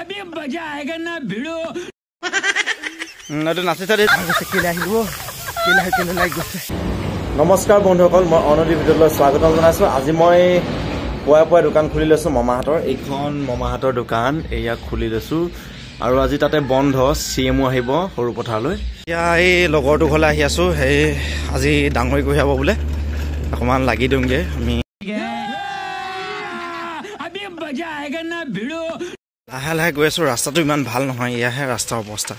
अभी मजा आएगा ना भिड़ो नमस्कार बंधुসকল मैं अनदीप भिडिओলৈ स्वागतम জনাইছো। আজি মই পুৱাই দোকান খুলি লৈছো মামাহাতৰ। এইখন মামাহাতৰ দোকান এয়া খুলি লৈছো আৰু আজি তাতে বন্ধ সিএমও আহিব সৰু পথাৰলৈ। ইয়া এই লগৰটো ঘৰলৈ আহি আছো। সেই আজি ডাঙৰি কঢ়িয়াব বোলে, অকমান লাগি দিমগে আমি। अभी मजा आएगा ना भिड़ो লাহে লাহে গৈ আছো। ৰাস্তাটো ইমান ভাল নহয়, ইয়াহে ৰাস্তাৰ অৱস্থা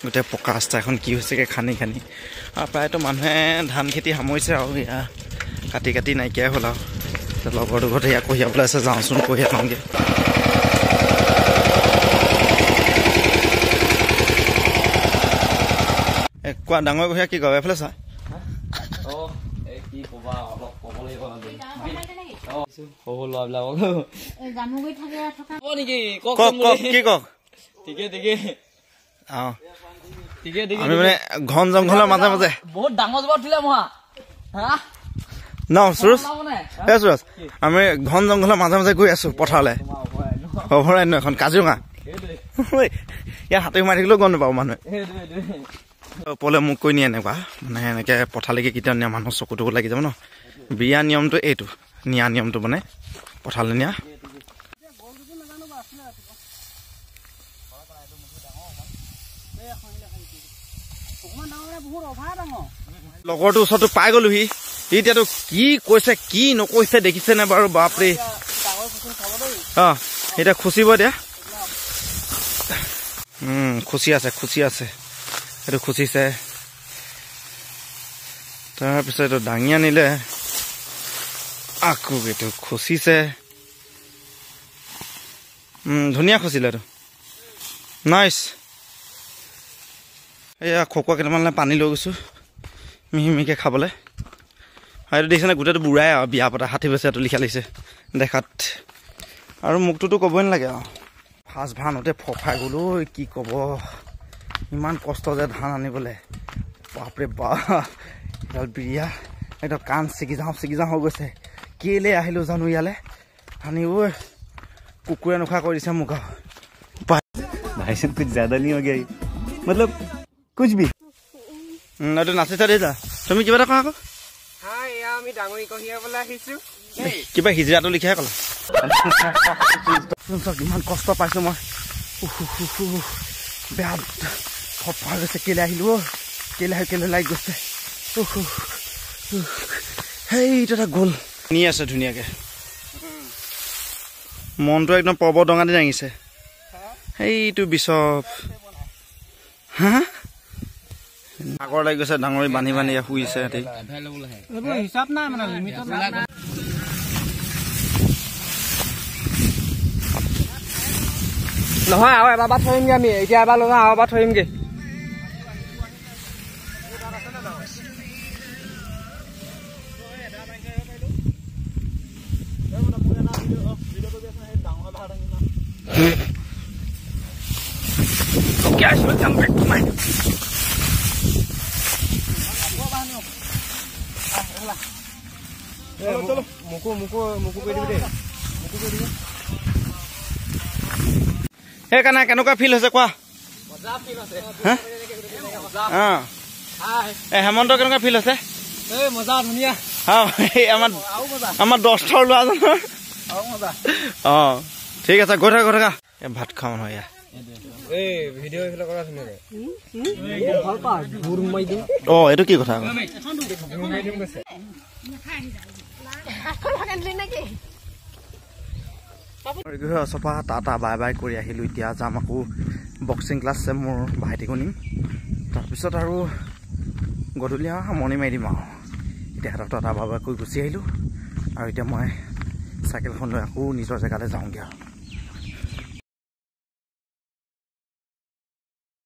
গোটেই পকা ৰাস্তা এখন কি হৈছেগে খানি খানি। আৰু প্ৰায়তো মানুহে ধান খেতি সামৰিছে আৰু ইয়া কাটি কাটি নাইকিয়াই হ'ল আৰু। লগৰটো ঘৰতে ইয়াক কঢ়িয়াবলৈ আছে, যাওঁচোন কঢ়িয়াই লওঁগে। কোৱা ডাঙৰ কঢ়িয়া কি কবা এফালে চা। আমি মানে ঘন জংঘলৰ মাজে মাজে বহুত ডাঙৰ জবৰ উঠিলে মহা ন সুৰজ সুৰজ আমি ঘন জংঘলৰ মাজে মাজে গৈ আছো পথাৰলৈ। অভয়াৰণ্য এখন কাজিৰঙা। ইয়াত হাতী মাৰি থাকিলেও গম নাপাব মানুহে। ওপৰলৈ মোক কৈ নিয়ে এনেকুৱা মানে এনেকে পথাৰলৈকে কেতিয়াও নিয়া মানুহৰ চকুটো লাগি যাব ন। বিয়া নিয়মটো এইটো, নিয়া নিয়মটো মানে পথাৰলৈ নিয়া। লগৰটো ওচৰতো পাই গলোহি। এতিয়াতো কি কৈছে কি নকৈছে দেখিছে নে বাৰু? বাপৰে এতিয়া খুচিব এতিয়া। খুচি আছে এইটো খুচিছে। তাৰপিছত এইটো দাঙি আনিলে, আকৌ এইটো খুচিছে। ধুনীয়া খুচিলে এইটো, নাইচ। এয়া খকুৱা কেইটামান পানী লৈ গৈছো মিহি মিহিকে খাবলৈ। আৰু এইটো দেখিছেনে গোটেইটো বুঢ়াই আৰু বিয়া পতা 60 বছৰীয়াটো লিখা লাগিছে দেখাত। আৰু মোকটোতো ক'বই নালাগে আৰু। ফাৰ্ষ্ট ধানতে ফফাই গ'লো, কি ক'ব। ইমান কষ্ট যে ধান আনিবলৈ, বাপৰে বাপ। এডাল বিৰিয়া একদম কাণ ছিগি যাওঁ হৈ গৈছে। কেলে আহিলো জানো ইয়ালৈ আনি। ঐ কুকুৰে নোখোৱা কৰি দিছে মোক। भाई साहब कुछ ज्यादा नहीं हो गया मतलब कुछ भी এইটো নাচিছা দে যা। তুমি কিবা এটা কোৱা আকৌ। কিবা হিজৰাটো লিখাই ক'লা। ইমান কষ্ট পাইছো মই, বেয়া ফফা গৈছে। কেলে আহিলো কেলে লাগি গৈছে। সেইটো এটা গ'ল নি আছে ধুনীয়াকে। মনটো একদম পৰ্বত ডঙা দি দাঙিছে। সেইটো বিচপ হা আগৰ লাগি গৈছে। ডাঙৰি বান্ধি শুইছে সিহঁতি। নহয় আৰু এবাৰ বাট থৰিমগে আমি। এতিয়া এবাৰ লগা আৰু এবাৰ থৰিমগে। সেইকাৰণে কেনেকুৱা ফিল হৈছে কোৱা। হেমন্ত কেনেকুৱা ফিল হৈছে? আমাৰ 10ৰ লোৱা জানো। ঠিক আছে গৈ থাকা। ভাত খাওঁ নহয় ইয়াত। এইটো কি কথা? চফা টাটা বাই বাই কৰি আহিলো। এতিয়া যাম আকৌ বক্সিং ক্লাছ আছে মোৰ ভাইটিকো নিম। তাৰপিছত আৰু গধূলি সামৰণি মাৰি দিম আৰু। এতিয়া সিহঁতক টাটা বাই বাই কৰি গুচি আহিলো আৰু এতিয়া মই চাইকেলখন লৈ আকৌ নিজৰ জেগালৈ যাওঁগৈ আৰু।